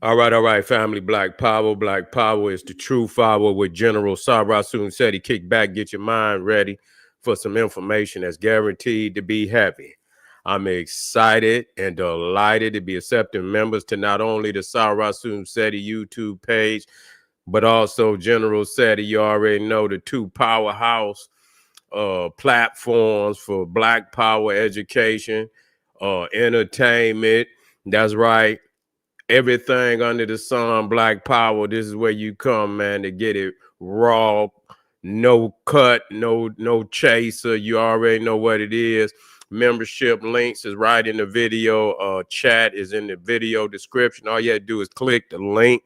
All right, family. Black Power. Black Power is the true power with General Sarasun said he kick back, get your mind ready for some information that's guaranteed to be heavy. I'm excited and delighted to be accepting members to not only the Sarasun Seti YouTube page, but also General Seti. You already know the two powerhouse platforms for Black Power education, entertainment. That's right, everything under the sun, Black Power. This is where you come, man, to get it raw, no cut, no chaser. You already know what it is. Membership links is right in the video. Chat is in the video description. All you have to do is click the link,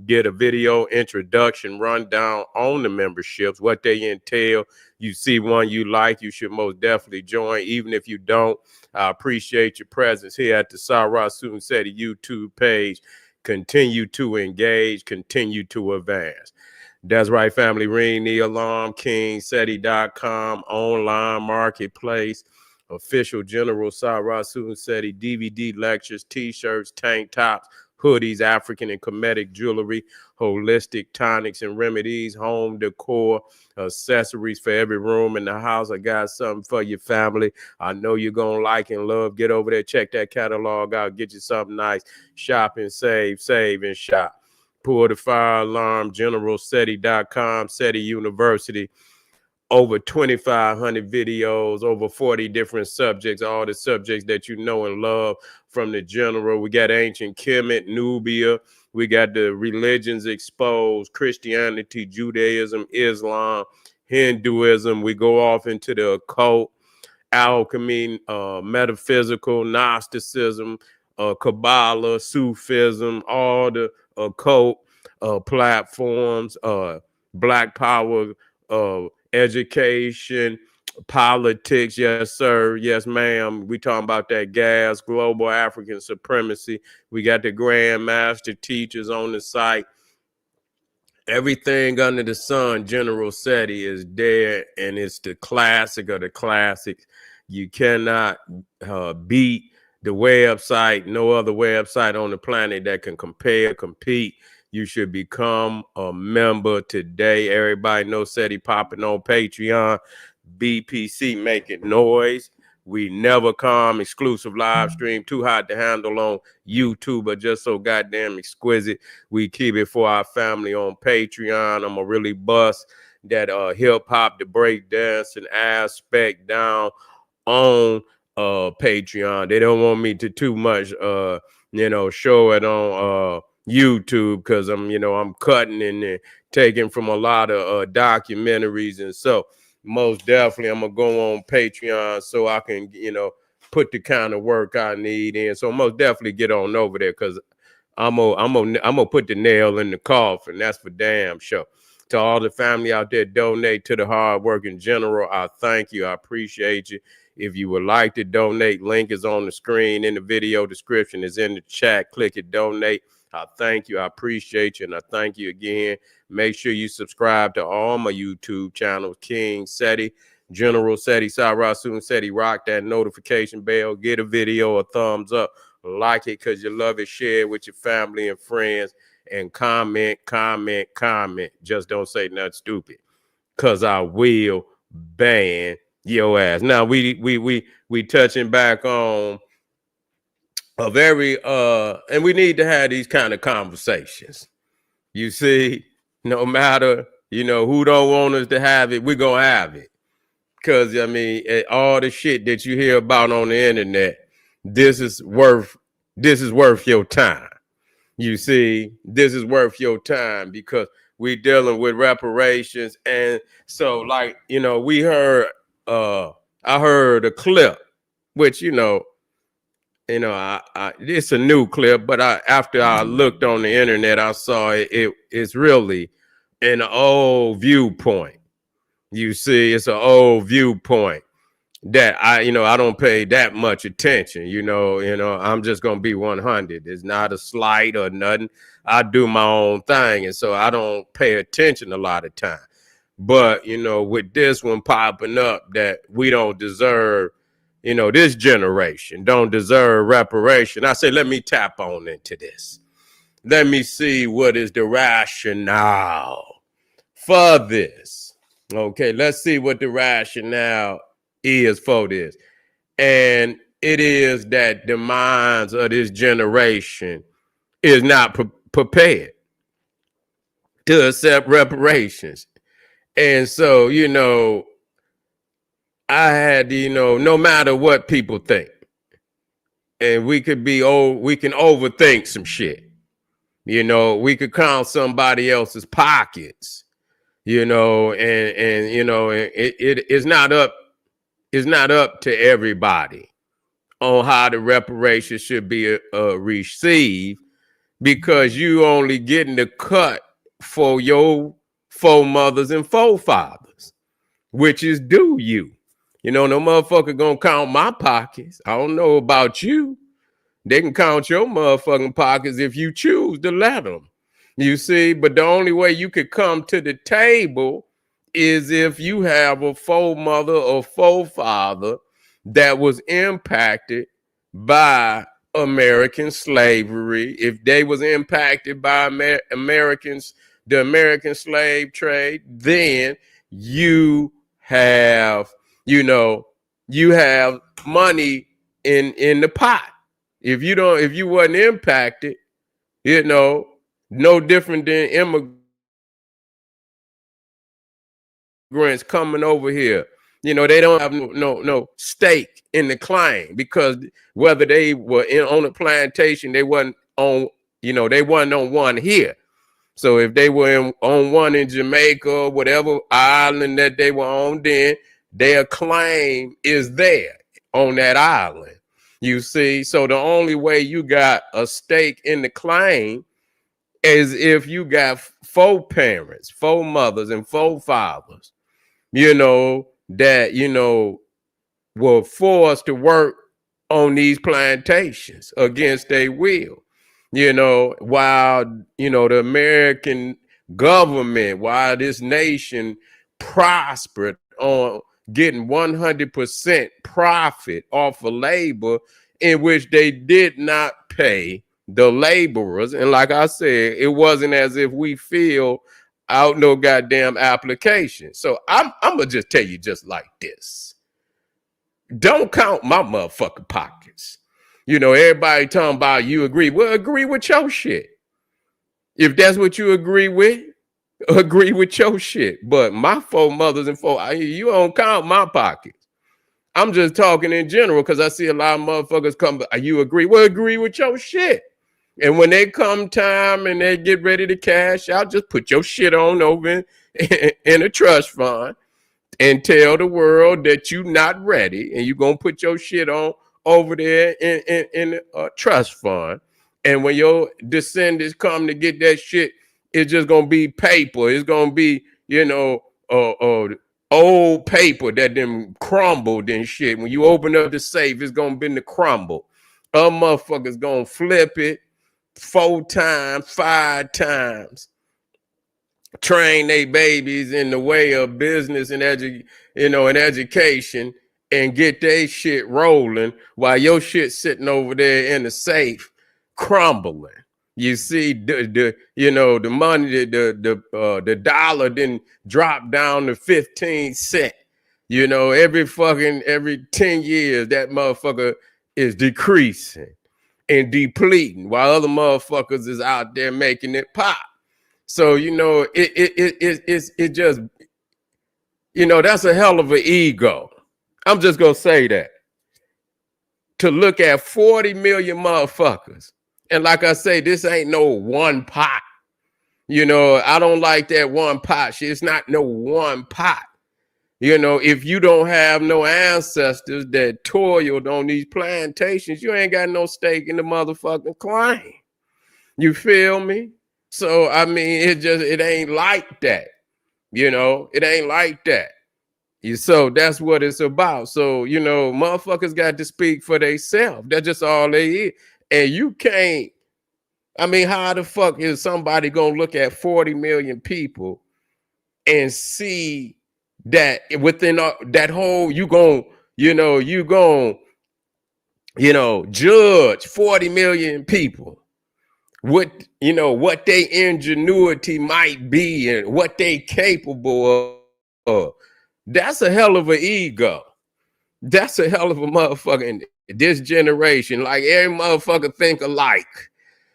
get a video introduction rundown on the memberships, what they entail. You see one you like, you should most definitely join. Even if you don't, I appreciate your presence here at the Sarah Soon Seti YouTube page. Continue to engage, continue to advance. That's right, family. Ring the alarm, kingseti.com, online marketplace, official General Sarah Soon Seti DVD lectures, t-shirts, tank tops, hoodies, African and Kemetic jewelry, holistic tonics and remedies, home decor, accessories for every room in the house. I got something for your family. I know you're going to like and love. Get over there, check that catalog out, get you something nice. Shop and save and shop. Pull the fire alarm, generalseti.com, Seti University. Over 2,500 videos, over 40 different subjects, all the subjects that you know and love from the general. We got ancient Kemet, Nubia. We got the religions exposed, Christianity, Judaism, Islam, Hinduism. We go off into the occult, alchemy, metaphysical, Gnosticism, Kabbalah, Sufism, all the occult platforms, Black Power, education, politics. Yes, sir. Yes, ma'am. We talking about that gas, global African supremacy. We got the grandmaster teachers on the site. Everything under the sun, General Seti, is there, and it's the classic of the classics. You cannot beat the website. No other website on the planet that can compare, compete. You should become a member today. Everybody knows Seti popping on Patreon. BPC making noise. We never come. Exclusive live stream. Too hot to handle on YouTube, but just so goddamn exquisite. We keep it for our family on Patreon. I'm going to really bust that hip hop, the breakdancing aspect down on Patreon. They don't want me to too much, show it on YouTube, because I'm cutting and taking from a lot of documentaries. And so most definitely I'm gonna go on Patreon so I can put the kind of work I need in. So most definitely get on over there, because I'm gonna put the nail in the coffin. That's for damn sure. To all the family out there, donate to the hard work in general. I thank you. I appreciate you. If you would like to donate, link is on the screen in the video description. Is in the chat. Click it, donate. I thank you. I appreciate you. And I thank you again. Make sure you subscribe to all my YouTube channels, King Seti, General Seti, Sarasun Seti. Rock that notification bell. Get a video a thumbs up. Like it because you love it. Share it with your family and friends. And comment. Just don't say nothing stupid, because I will ban your ass. Now we touching back on a very and we need to have these kind of conversations. You see, no matter who don't want us to have it, we're gonna have it. Because all the shit that you hear about on the internet, this is worth your time. You see, this is worth your time, because we're dealing with reparations. And so, like, we heard I heard a clip, which it's a new clip, but after I looked on the internet, I saw it's really an old viewpoint. You see, it's an old viewpoint that I don't pay that much attention. I'm just gonna be 100. It's not a slight or nothing. I do my own thing, and so I don't pay attention a lot of time. But with this one popping up, that we don't deserve, this generation don't deserve reparation. I say, let me tap on into this. let me see what is the rationale for this. Okay, let's see what the rationale is for this. And it is that the minds of this generation is not prepared to accept reparations. And so, I had, no matter what people think, and we can overthink some shit. We could count somebody else's pockets, and it's not up to everybody on how the reparations should be received, because you only getting the cut for your foremothers and forefathers, which is due you. No motherfucker gonna count my pockets. I don't know about you. They can count your motherfucking pockets if you choose to let them. You see, but the only way you could come to the table is if you have a foremother or forefather that was impacted by American slavery. If they was impacted by Americans, the American slave trade, then you have, money in the pot. If you wasn't impacted, no different than immigrants coming over here. They don't have no stake in the claim, because whether they were on a plantation, they wasn't on, they wasn't on one here. So if they were on one in Jamaica, whatever island that they were on, then their claim is there on that island. You see, so the only way you got a stake in the claim is if you got four parents, four mothers, and four fathers, that, were forced to work on these plantations against their will, while, the American government, while this nation prospered on getting 100% profit off of labor, in which they did not pay the laborers. And like I said, it wasn't as if we filled out no goddamn application. So I'm gonna just tell you just like this. Don't count my motherfucking pockets. Everybody talking about you agree. Well, agree with your shit. If that's what you agree with your shit. But my four mothers and you don't count my pockets. I'm just talking in general, because I see a lot of motherfuckers come, you agree? Well, agree with your shit. And when they come time and they get ready to cash out, just put your shit on over in a trust fund and tell the world that you're not ready, and you're going to put your shit on over there in a trust fund. And when your descendants come to get that shit, it's just going to be paper. It's going to be, old paper that then crumbled and shit. When you open up the safe, it's going to be the crumble. A motherfucker's going to flip it 4 times, 5 times. Train their babies in the way of business and education, and get their shit rolling while your shit sitting over there in the safe crumbling. You see, the money, the dollar didn't drop down to 15 cents. Every 10 years, that motherfucker is decreasing and depleting, while other motherfuckers is out there making it pop. So, it just, that's a hell of an ego. I'm just going to say that. To look at 40 million motherfuckers. And like I say, this ain't no one pot. I don't like that one pot shit. It's not no one pot. If you don't have no ancestors that toiled on these plantations, you ain't got no stake in the motherfucking claim. You feel me? So, I mean, it ain't like that. It ain't like that. So that's what it's about. So, motherfuckers got to speak for themselves. That's just all they is. And you can't, I mean, how the fuck is somebody going to look at 40 million people and see that within that whole, judge 40 million people what what they ingenuity might be and what they capable of. That's a hell of an ego. That's a hell of a motherfucking this generation. Like every motherfucker think alike.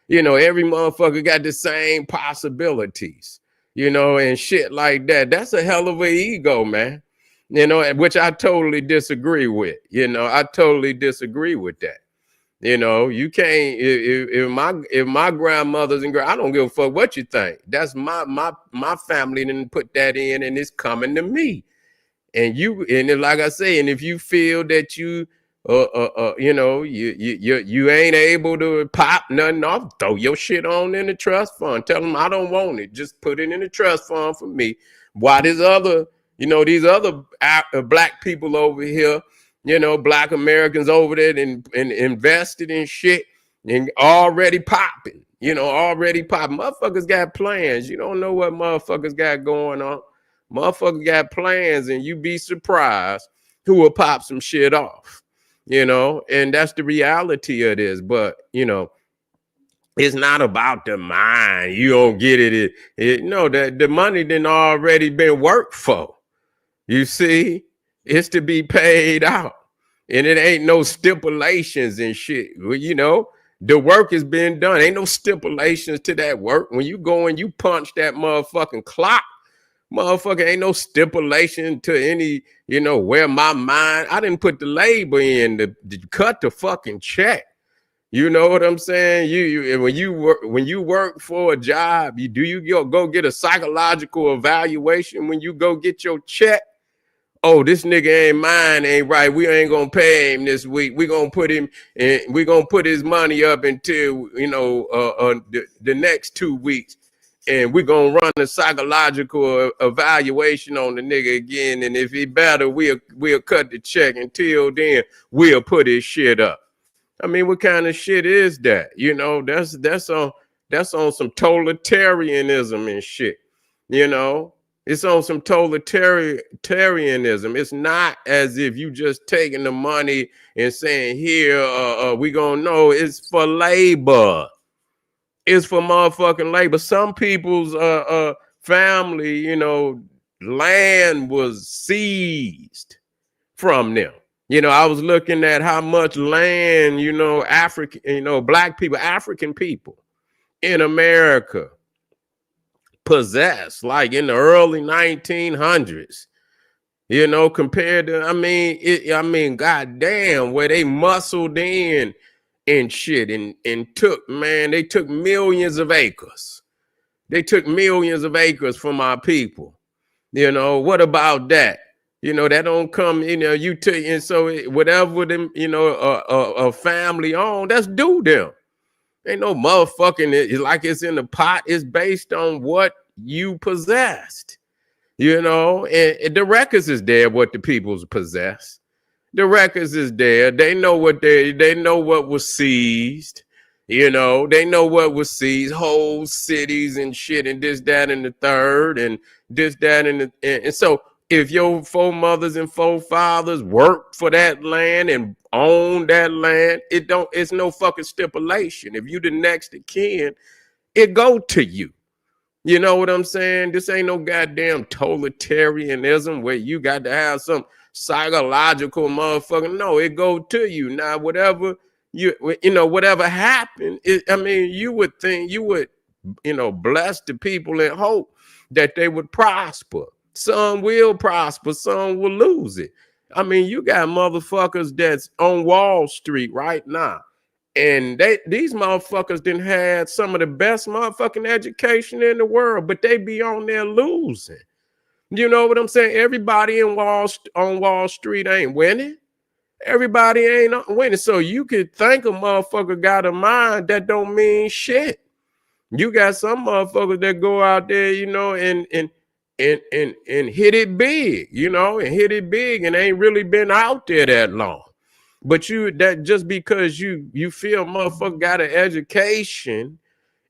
Every motherfucker got the same possibilities, and shit like that. That's a hell of an ego, man. Which I totally disagree with. I totally disagree with that. You can't if my grandmothers and I don't give a fuck what you think. That's my family didn't put that in, and it's coming to me. And like I say, and if you feel that you you ain't able to pop nothing off, throw your shit on in the trust fund. Tell them I don't want it. Just put it in the trust fund for me. Why these other black people over here, black Americans over there and invested in shit and already popping, already popping. Motherfuckers got plans. You don't know what motherfuckers got going on. Motherfuckers got plans, and you be surprised who will pop some shit off, and that's the reality of this. But, it's not about the mind. You don't get it. The money done already been worked for. You see, it's to be paid out. And it ain't no stipulations and shit. Well, the work has been done. Ain't no stipulations to that work. When you go and you punch that motherfucking clock, motherfucker, ain't no stipulation to any, where my mind. I didn't put the labor in to cut the fucking check. You know what I'm saying? When you work for a job, you go get a psychological evaluation when you go get your check. Oh, this nigga ain't mine, ain't right. We ain't gonna pay him this week. We gonna put him in, we gonna put his money up until the next 2 weeks. And we're going to run a psychological evaluation on the nigga again. And if he better, we'll cut the check. Until then, we'll put his shit up. I mean, what kind of shit is that? That's on some totalitarianism and shit. It's on some totalitarianism. It's not as if you just taking the money and saying, here, we going to know. It's for labor. Is for motherfucking labor. Some people's family, land was seized from them. I was looking at how much land, African, black people, African people in America possessed, like in the early 1900s. Compared to, goddamn, where they muscled in and shit and they took millions of acres. They took millions of acres from our people. What about that? That don't come, you take, and so whatever them, a family owned, that's due them. Ain't no motherfucking, like it's in the pot. It's based on what you possessed, and the records is there, what the people's possess. The records is there. They know what they know what was seized. They know what was seized, whole cities and shit, and this, that, and the third, and this, that, and so if your foremothers and forefathers worked for that land and owned that land, it's no fucking stipulation. If you the next of kin, it go to you. You know what I'm saying? This ain't no goddamn totalitarianism where you got to have some psychological motherfucker. No, it go to you. Now, whatever whatever happened, you would think you would, bless the people and hope that they would prosper. Some will prosper, some will lose it. You got motherfuckers that's on Wall Street right now. And these motherfuckers done had some of the best motherfucking education in the world, but they be on there losing. You know what I'm saying? Everybody on Wall Street ain't winning. Everybody ain't winning. So you could think a motherfucker got a mind, that don't mean shit. You got some motherfuckers that go out there, and hit it big, and hit it big and ain't really been out there that long. But that just because you feel motherfucker got an education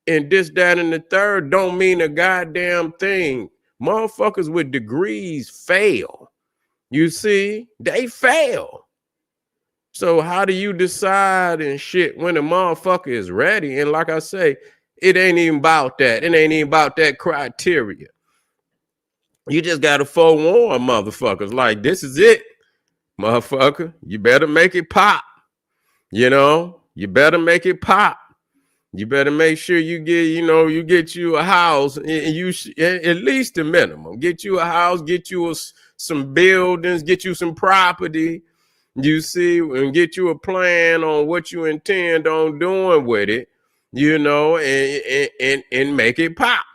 and this, that, and the third don't mean a goddamn thing. Motherfuckers with degrees fail. You see, they fail. So how do you decide and shit when a motherfucker is ready? And like I say, It ain't even about that. It ain't even about that criteria. You just got to forewarn motherfuckers like, this is it, motherfucker. You better make it pop. You know, you better make it pop. You better make sure you get, you get you a house, and you at least the minimum. Get you a house, get you some buildings, get you some property. You see, and get you a plan on what you intend on doing with it, and make it pop.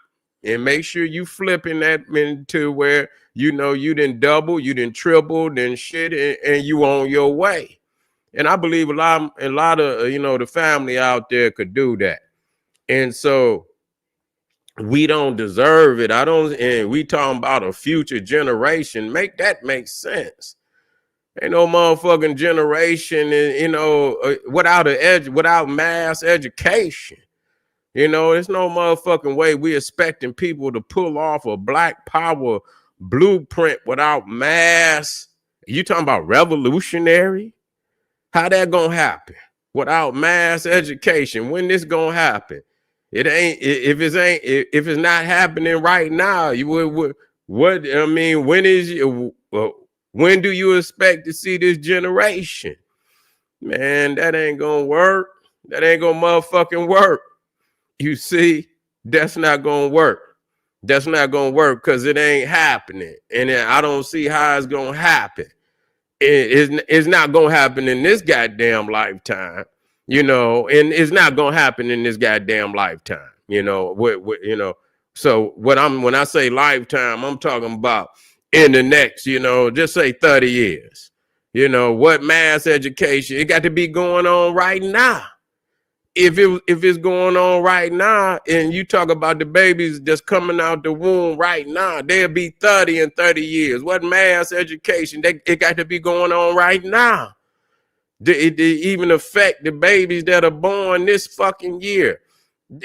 And make sure you flipping that into where, you didn't double, you didn't triple, then shit, and you on your way. And I believe a lot of, the family out there could do that. And so we don't deserve it. And we talking about a future generation. Make that make sense. Ain't no motherfucking generation, without mass education. There's no motherfucking way we expecting people to pull off a Black Power blueprint without mass. You talking about revolutionary? How that gonna happen without mass education? When this gonna happen? It ain't. If it's not happening right now, you would. What I mean, when do you expect to see this generation? Man, that ain't gonna work. That ain't gonna motherfucking work. You see, that's not gonna work. That's not gonna work because it ain't happening, and I don't see how it's gonna happen. It's not gonna happen in this goddamn lifetime, and it's not gonna happen in this goddamn lifetime, So when I say lifetime, I'm talking about in the next, just say 30 years. What mass education? It got to be going on right now. If it's going on right now, and you talk about the babies just coming out the womb right now, they'll be 30 in 30 years. What mass education? It got to be going on right now. It even affect the babies that are born this fucking year.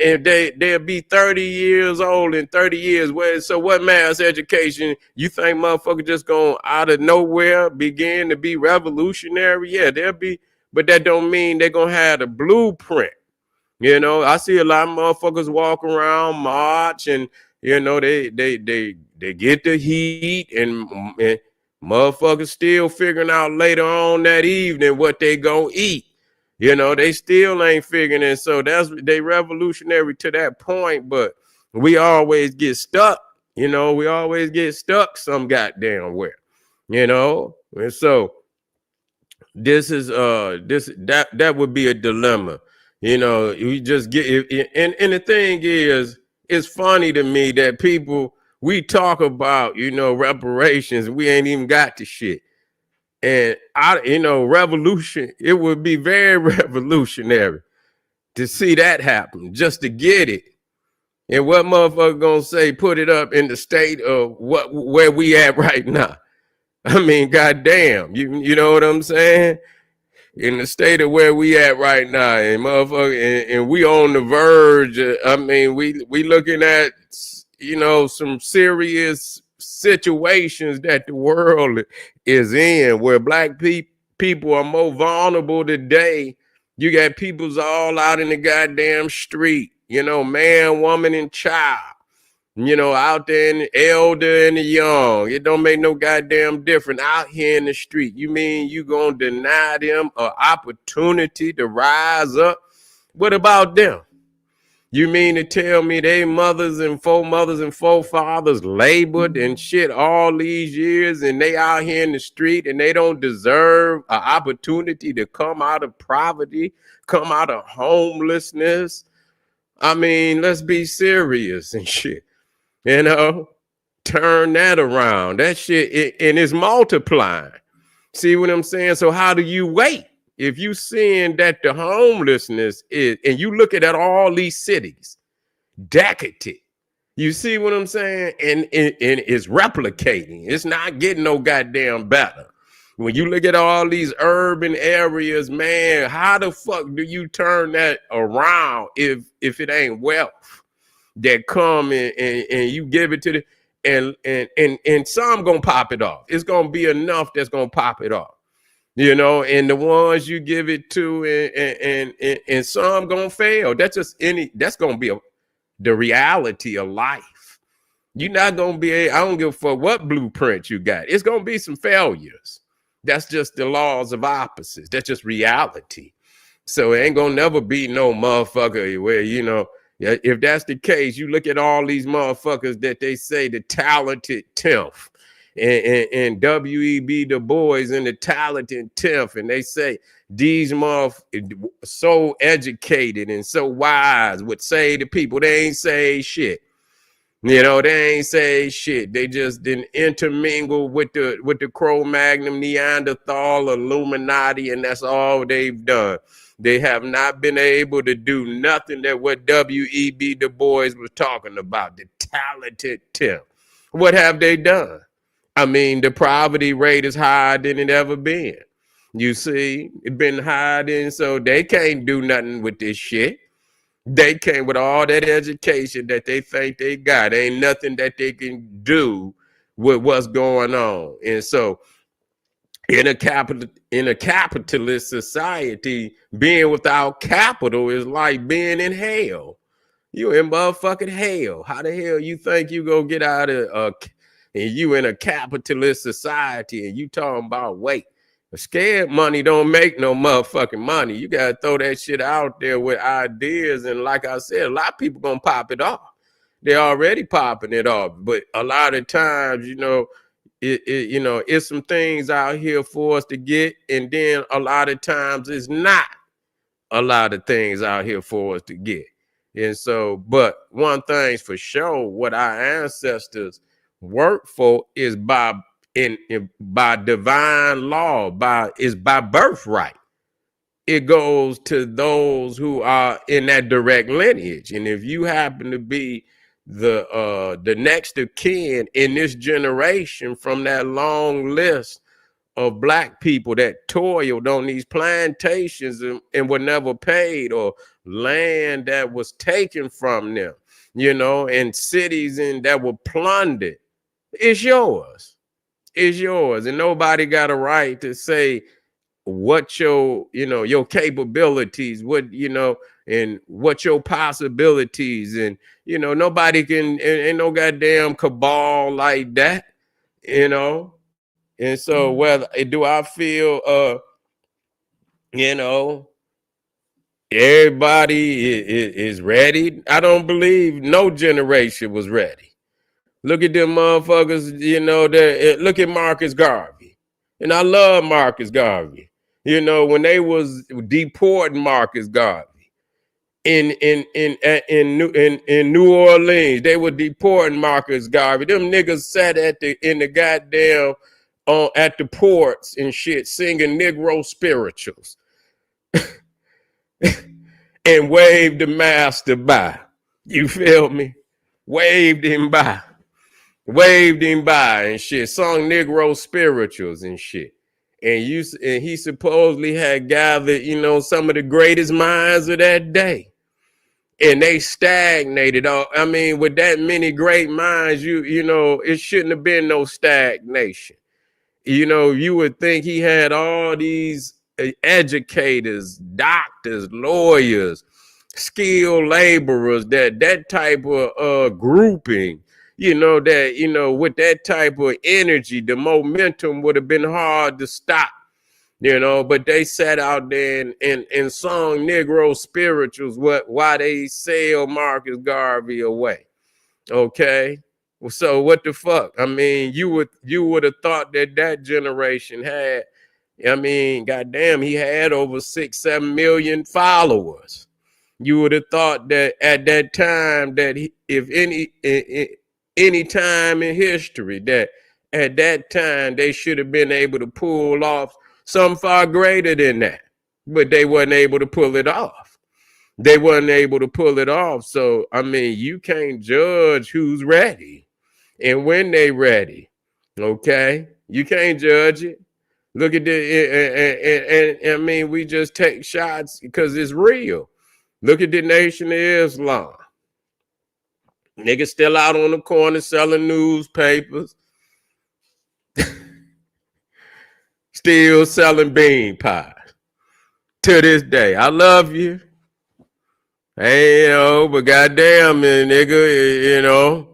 And they'll be 30 years old in 30 years. So what mass education? You think motherfuckers just going out of nowhere begin to be revolutionary? Yeah, they'll be, but that don't mean they're gonna have the blueprint. I see a lot of motherfuckers walk around, march, and they get the heat, and motherfuckers still figuring out later on that evening what they gonna eat. They still ain't figuring it. So they revolutionary to that point, but we always get stuck. We always get stuck some goddamn where. And so this is that would be a dilemma. You just get it, and the thing is, it's funny to me that we talk about, reparations, we ain't even got the shit. And revolution, it would be very revolutionary to see that happen, just to get it. And what motherfucker gonna say, put it up in the state of where we at right now? I mean, goddamn, you know what I'm saying? In the state of where we at right now, and motherfucker, and we on the verge. I mean, we looking at some serious situations that the world is in, where Black people are more vulnerable today. You got people's all out in the goddamn street, man, woman, and child. Out there in the elder and the young. It don't make no goddamn difference out here in the street. You mean you gonna deny them an opportunity to rise up? What about them? You mean to tell me they mothers and forefathers labored and shit all these years, and they out here in the street, and they don't deserve an opportunity to come out of poverty, come out of homelessness? I mean, let's be serious and shit. Turn that around. That shit, and it's multiplying. See what I'm saying? So how do you wait? If you seeing that the homelessness is, and you look at all these cities, decadent. You see what I'm saying? And it's replicating. It's not getting no goddamn better. When you look at all these urban areas, man, how the fuck do you turn that around if it ain't wealth that come and you give it to the and some gonna pop it off. It's gonna be enough that's gonna pop it off, and the ones you give it to and some gonna fail. That's gonna be the reality of life. You're not going to be, I don't give a fuck what blueprint you got. It's going to be some failures. That's just the laws of opposites. That's just reality. So it ain't going to never be no motherfucker where, you know, if that's the case, you look at all these motherfuckers that they say the talented 10th and W.E.B. Du Bois and the talented 10th, and they say these motherfuckers so educated and so wise would say to people, they ain't say shit. You know, they ain't say shit. They just didn't intermingle with the Cro-Magnon, Neanderthal, Illuminati, and that's all they've done. They have not been able to do nothing that what W.E.B. Du Bois was talking about, the talented 10th. What have they done? I mean, the poverty rate is higher than it ever been. You see, it's been higher, so they can't do nothing with this shit. They came with all that education that they think they got. Ain't nothing that they can do with what's going on. And so in a capitalist society, being without capital is like being in hell. You in motherfucking hell. How the hell you think you gonna get out of and you in a capitalist society and you talking about wait? Scared money don't make no motherfucking money. You gotta throw that shit out there with ideas, and like I said, a lot of people gonna pop it off. They're already popping it off, but a lot of times, you know, it's some things out here for us to get, and then a lot of times it's not a lot of things out here for us to get. And so, but one thing's for sure, what our ancestors worked for is by divine law, by birthright. It goes to those who are in that direct lineage. And if you happen to be the next of kin in this generation from that long list of black people that toiled on these plantations and were never paid, or land that was taken from them, you know, and cities that were plundered, it's yours. It's yours. And nobody got a right to say what your capabilities, what, you know, and what your possibilities, and, you know, nobody can, ain't no goddamn cabal like that, you know. And so whether do I feel, you know, everybody is ready? I don't believe no generation was ready. Look at them motherfuckers, you know, look at Marcus Garvey. And I love Marcus Garvey. You know, when they was deporting Marcus Garvey in New Orleans, they were deporting Marcus Garvey. Them niggas sat in the goddamn at the ports and shit, singing Negro spirituals and waved the master by. You feel me? Waved him by and shit, sung Negro spirituals and shit. And he supposedly had gathered, you know, some of the greatest minds of that day. And they stagnated. I mean, with that many great minds, you know, it shouldn't have been no stagnation. You know, you would think he had all these educators, doctors, lawyers, skilled laborers, that type of grouping, you know, that, you know, with that type of energy, the momentum would have been hard to stop, you know, but they sat out there and sung Negro spirituals while they sailed Marcus Garvey away. Okay. So what the fuck? I mean, you would have thought that generation had, I mean, goddamn, he had over 6-7 million followers. You would have thought that at that time that if any time in history, that at that time they should have been able to pull off something far greater than that, but they weren't able to pull it off. They weren't able to pull it off. So I mean, you can't judge who's ready and when they ready. Okay, you can't judge it. Look at and I mean, we just take shots because it's real. Look at the Nation of Islam. Niggas still out on the corner selling newspapers, still selling bean pies to this day. I love you. Hey, but goddamn, man, nigga,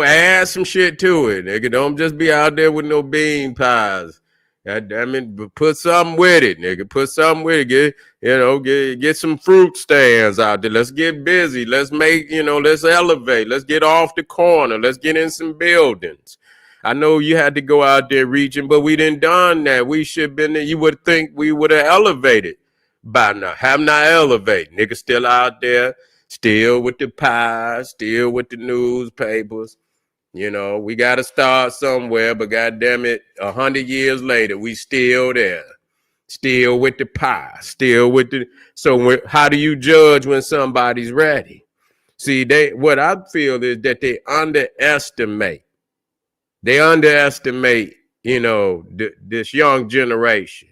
add some shit to it, nigga. Don't just be out there with no bean pies. God damn it, but put something with it, nigga. Put something with it. Get some fruit stands out there. Let's get busy. Let's let's elevate. Let's get off the corner. Let's get in some buildings. I know you had to go out there reaching, but we didn't done that. We should have been there. You would think we would have elevated by now. Have not elevated. Niggas still out there, still with the pies, still with the newspapers. We got to start somewhere, but goddamn it, 100 years later, we still there. Still with the pie, still with the. So how do you judge when somebody's ready? See, what I feel is that they underestimate. They underestimate, this young generation.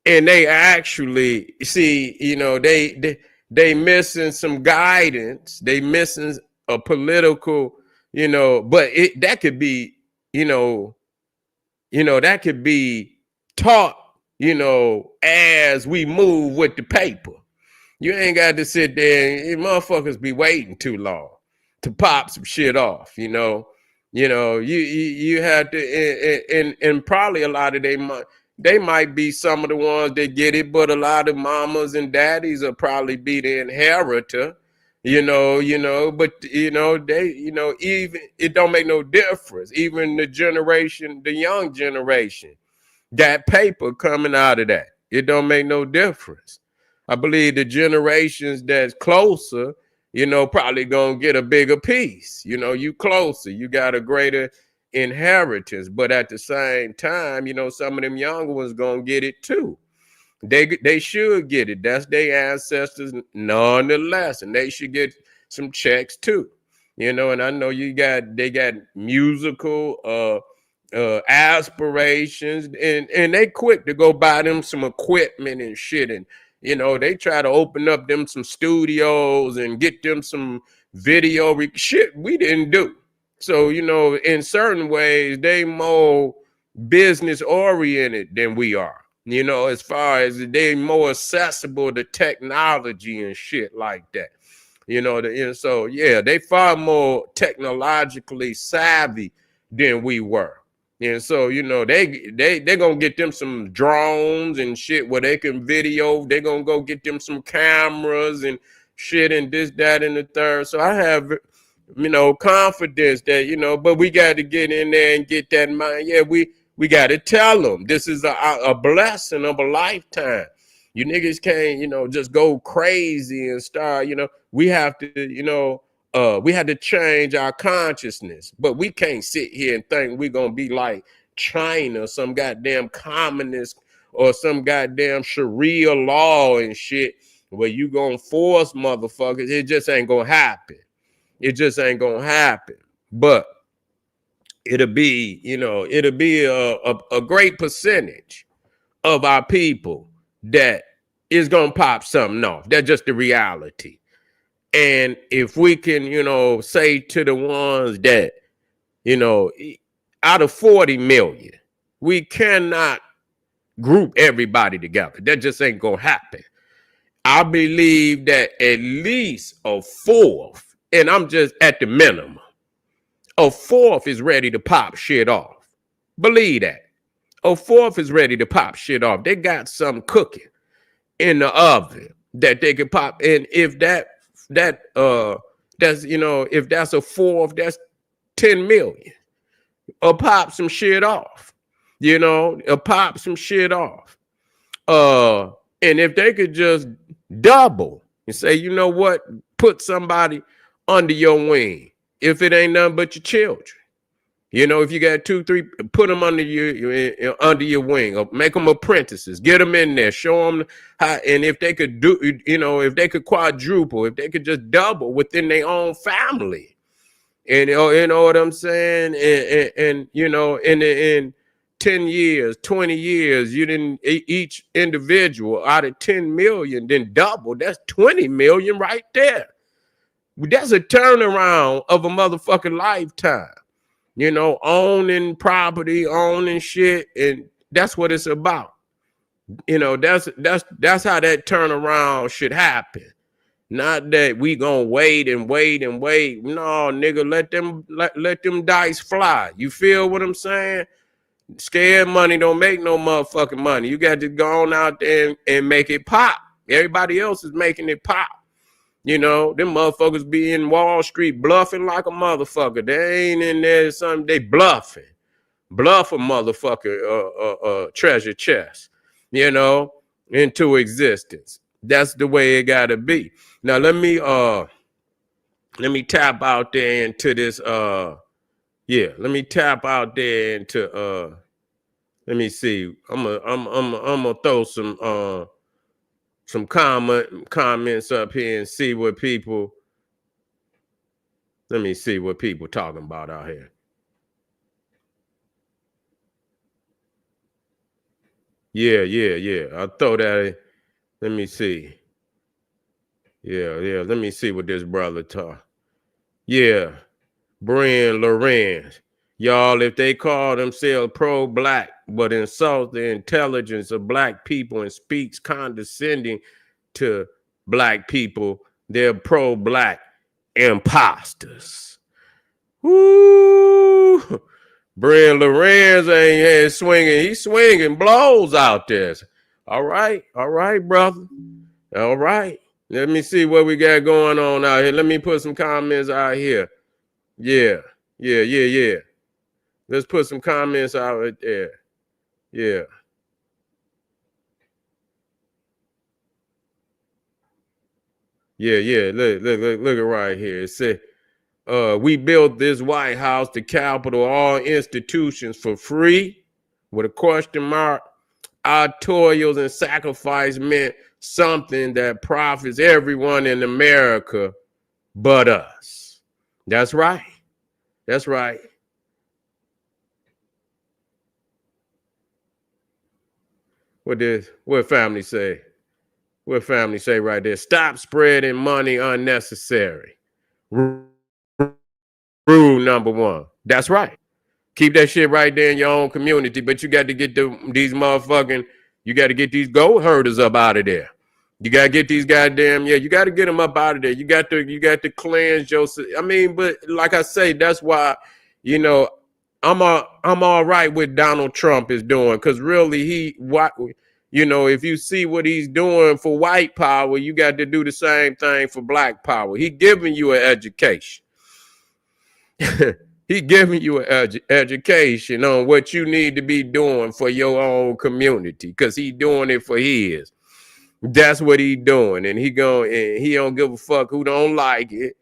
And they actually see, they missing some guidance. They missing a political, but that could be, that could be taught, as we move with the paper. You ain't got to sit there and motherfuckers be waiting too long to pop some shit off, you had to, and probably a lot of they might be some of the ones that get it, but a lot of mamas and daddies will probably be the inheritor, but even it don't make no difference. Even the young generation, that paper coming out of that, it don't make no difference. I believe the generations that's closer, probably gonna get a bigger piece. You closer, you got a greater inheritance, but at the same time, some of them younger ones gonna get it too. They should get it. That's their ancestors nonetheless, and they should get some checks too. And I know they got musical aspirations, and they quick to go buy them some equipment and shit, and they try to open up them some studios and get them some video shit we didn't do. So, in certain ways, they more business oriented than we are, as far as they more accessible to technology and shit like that. So yeah, they far more technologically savvy than we were. And so, they're gonna get them some drones and shit where they can video. They're gonna go get them some cameras and shit and this, that, and the third. So I have, confidence that, but we got to get in there and get that mind. Yeah, we got to tell them this is a blessing of a lifetime. You niggas can't, just go crazy and start, we have to, we had to change our consciousness, but we can't sit here and think we're going to be like China, some goddamn communist or some goddamn Sharia law and shit where you going to force motherfuckers. It just ain't going to happen. It just ain't going to happen. But it'll be, a great percentage of our people that is going to pop something off. That's just the reality. And if we can, say to the ones that, out of 40 million, we cannot group everybody together. That just ain't going to happen. I believe that at least a fourth, and I'm just at the minimum, a fourth is ready to pop shit off. Believe that. A fourth is ready to pop shit off. They got some cooking in the oven that they can pop. And if that's if that's a fourth, that's 10 million. Or pop some shit off. Or pop some shit off. And if they could just double and say, you know what, put somebody under your wing. If it ain't nothing but your children. If you got 2, 3, put them under your wing, or make them apprentices, get them in there, show them how. And if they could do, if they could quadruple, if they could just double within their own family, and you know what I'm saying, and in 10 years, 20 years, you didn't, each individual out of 10 million, then double. That's 20 million right there. That's a turnaround of a motherfucking lifetime. Owning property, owning shit, and that's what it's about. You know, that's how that turnaround should happen. Not that we gonna wait and wait and wait. No, nigga, let them dice fly. You feel what I'm saying? Scared money don't make no motherfucking money. You got to go on out there and make it pop. Everybody else is making it pop. You know, them motherfuckers be in Wall Street bluffing like a motherfucker. They ain't in there something, they bluffing. Bluff a motherfucker treasure chest, you know, into existence. That's the way it gotta be. Now let me tap out there into this let me tap out there into let me see. I'm gonna throw some comments up here and see what people. Let me see what people talking about out here. Yeah. I'll throw that in. Let me see. Yeah. Let me see what this brother talk. Yeah. Brian Lorenz. Y'all, if they call themselves pro-black but insult the intelligence of black people and speaks condescending to black people, they're pro-black imposters. Woo! Brian Lorenz ain't swinging. He's swinging blows out there. All right, brother. All right. Let me see what we got going on out here. Let me put some comments out here. Yeah. Let's put some comments out there. Yeah. Look at right here. It said, we built this White House, the capital of all institutions, for free, with a question mark. Our toils and sacrifice meant something that profits everyone in America but us. That's right. What family say? What family say right there? Stop spreading money unnecessary. Rule number one. That's right. Keep that shit right there in your own community, but you got to get these goat herders up out of there. You got to get these goddamn, you got to get them up out of there. You got to cleanse yourself. I mean, but like I say, that's why, you know, I'm all right with Donald Trump is doing, because really if you see what he's doing for white power, you got to do the same thing for black power. He giving you an education. He giving you an education on what you need to be doing for your own community, because he doing it for his. That's what he doing, and he don't give a fuck who don't like it.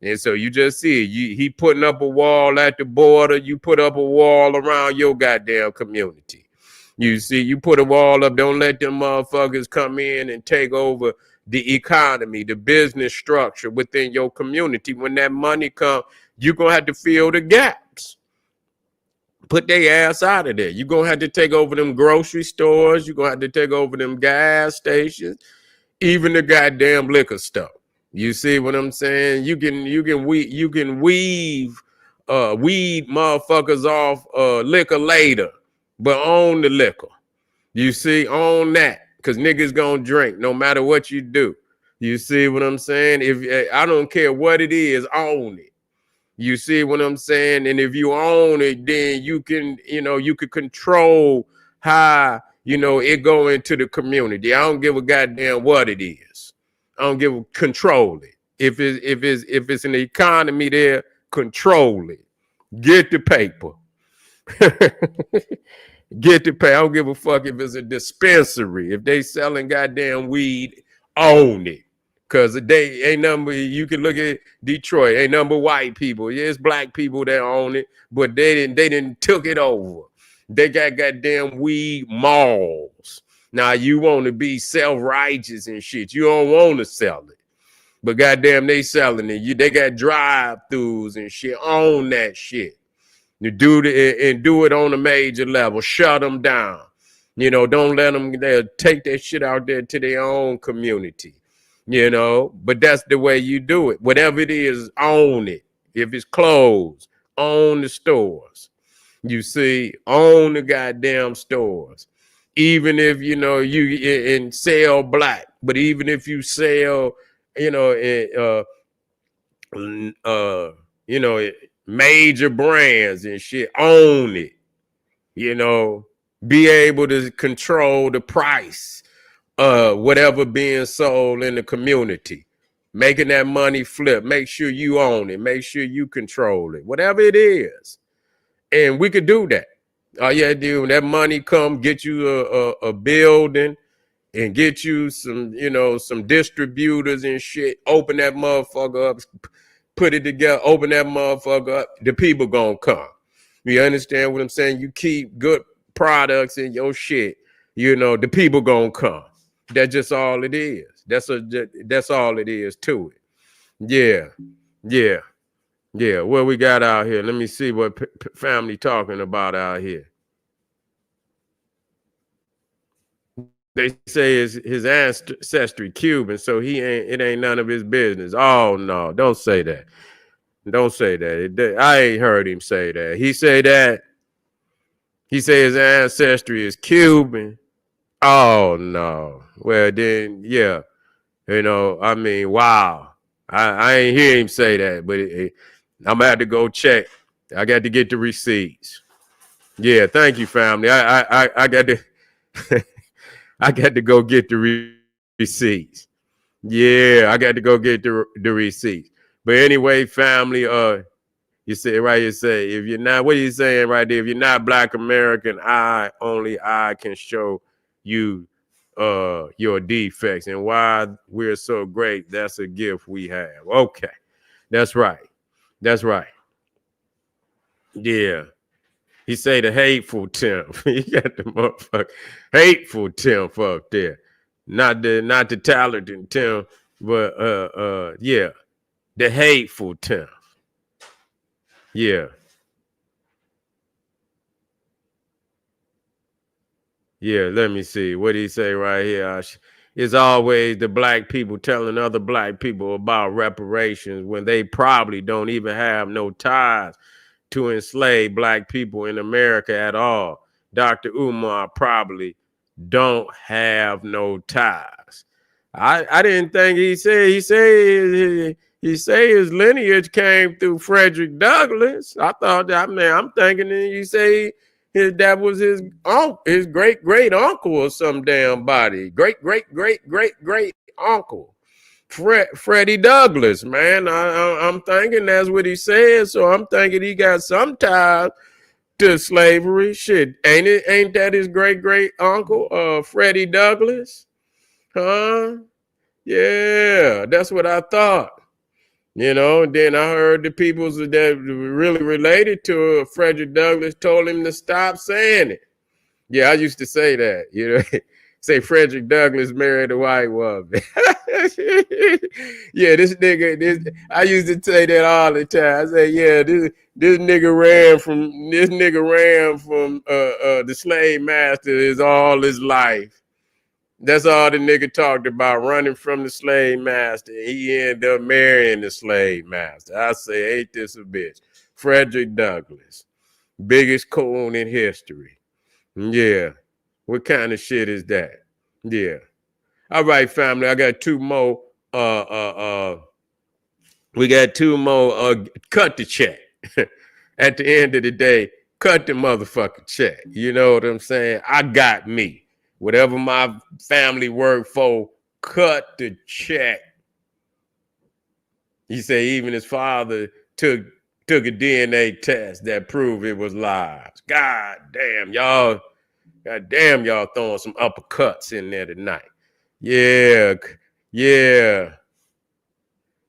And so you just see it. He putting up a wall at the border. You put up a wall around your goddamn community. You see, you put a wall up. Don't let them motherfuckers come in and take over the economy, the business structure within your community. When that money comes, you're going to have to fill the gaps. Put their ass out of there. You're going to have to take over them grocery stores. You're going to have to take over them gas stations, even the goddamn liquor store. You see what I'm saying? You can weed motherfuckers off liquor later, but own the liquor. You see, own that, because niggas gonna drink no matter what you do. You see what I'm saying? If I don't care what it is, own it. You see what I'm saying? And if you own it, then you can control how, it go into the community. I don't give a goddamn what it is. I don't give a control it. If it's an economy there, control it. Get the paper. Get the pay. I don't give a fuck if it's a dispensary. If they selling goddamn weed, own it. Cause they ain't number. You can look at Detroit. Ain't number white people. Yeah, it's black people that own it, but they didn't took it over. They got goddamn weed malls. Now you want to be self-righteous and shit. You don't want to sell it, but goddamn, they selling it. They got drive-throughs and shit. Own that shit. You do it on a major level. Shut them down. Don't let them take that shit out there to their own community. But that's the way you do it. Whatever it is, own it. If it's closed, own the stores. You see, own the goddamn stores. even if you know you and sell black, but even if you sell, you know, you know, major brands and shit, own it. You know, be able to control the price whatever being sold in the community, making that money flip. Make sure you own it. Make sure you control it, whatever it is. And we could do that. All you had to do when that money come, get you a building and get you some, you know, some distributors and shit. Open that motherfucker up, put it together, open that motherfucker up. The people gonna come. You understand what I'm saying? You keep good products in your shit, you know, the people gonna come. That's just all it is. That's all it is to it. Yeah, yeah, yeah. What we got out here? Let me see what family talking about out here. They say his ancestry Cuban, so it ain't none of his business. Oh no, don't say that. Don't say that. I ain't heard him say that. He say that. He say his ancestry is Cuban. Oh no. Well then, yeah. You know, I mean, wow. I ain't hear him say that, but I'm gonna have to go check. I got to get the receipts. Yeah, thank you, family. I got to I got to go get the receipts. Yeah, I got to go get the receipts. But anyway, family, you say right, you say, if you're not, what are you saying right there? If you're not Black American, only I can show you your defects and why we're so great. That's a gift we have. Okay. That's right. That's right. Yeah. He say the hateful temp. He got the motherfucker hateful temp up there. Not the talented temp, but yeah, the hateful temp. Yeah. Yeah, let me see. What did he say right here? It's always the black people telling other black people about reparations when they probably don't even have no ties to enslave black people in America at all. Dr. Umar probably don't have no ties. I didn't think he say his lineage came through Frederick Douglass. I thought that, man, I'm thinking that you say that was his uncle, his great great uncle or some damn body. Great great great great great uncle. Freddie Douglass, man. I'm thinking that's what he said. So I'm thinking he got some ties to slavery. Shit, ain't that his great great uncle, Freddie Douglass? Huh? Yeah, that's what I thought. You know, then I heard the people that really related to Frederick Douglass told him to stop saying it. Yeah, I used to say that, you know, say Frederick Douglass married a white woman. Yeah, I used to say that all the time. I say, yeah, this nigga ran from the slave master is all his life. That's all the nigga talked about, running from the slave master. He ended up marrying the slave master. I say, ain't this a bitch? Frederick Douglass, biggest coon in history. Yeah. What kind of shit is that? Yeah. All right, family. I got two more. We got two more. Cut the check. At the end of the day, cut the motherfucking check. You know what I'm saying? I got me. Whatever my family worked for, cut the check. He said even his father took a DNA test that proved it was lies. God damn, y'all throwing some uppercuts in there tonight. Yeah, yeah,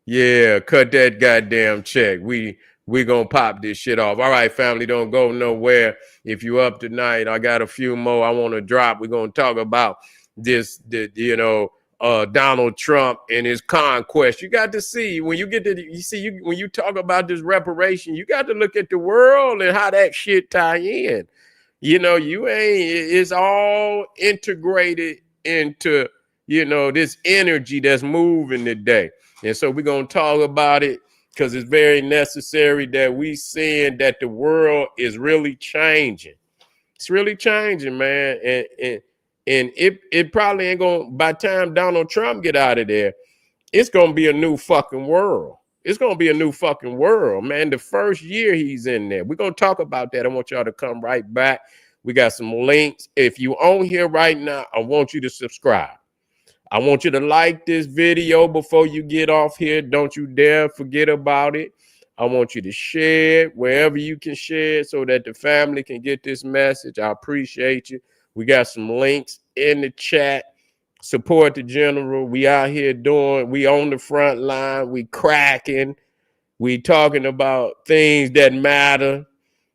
yeah. Cut that goddamn check. We gonna pop this shit off. All right, family, don't go nowhere. If you up tonight, I got a few more I want to drop. We're gonna talk about Donald Trump and his conquest. You got to see when when you talk about this reparation, you got to look at the world and how that shit tie in. You know, it's all integrated into, this energy that's moving today. And so we're going to talk about it because it's very necessary that we seeing that the world is really changing. It's really changing, man. And it probably ain't gonna, by the time Donald Trump get out of there, it's gonna be a new fucking world. It's gonna be a new fucking world, man. The first year he's in there. We're gonna talk about that. I want y'all to come right back. We got some links. If you on here right now, I want you to subscribe. I want you to like this video before you get off here. Don't you dare forget about it. I want you to share it wherever you can share it so that the family can get this message. I appreciate you. We got some links in the chat. Support the general. We out here we on the front line. We cracking. We talking about things that matter.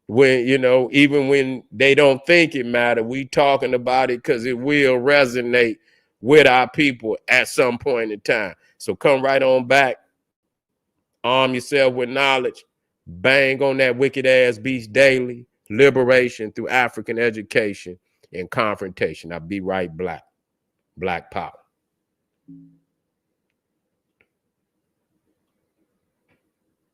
When, you know, even when they don't think it matter, we talking about it because it will resonate with our people at some point in time. So come right on back. Arm yourself with knowledge. Bang on that wicked ass beast daily. Liberation through African education and confrontation. I'll be right back. Black power.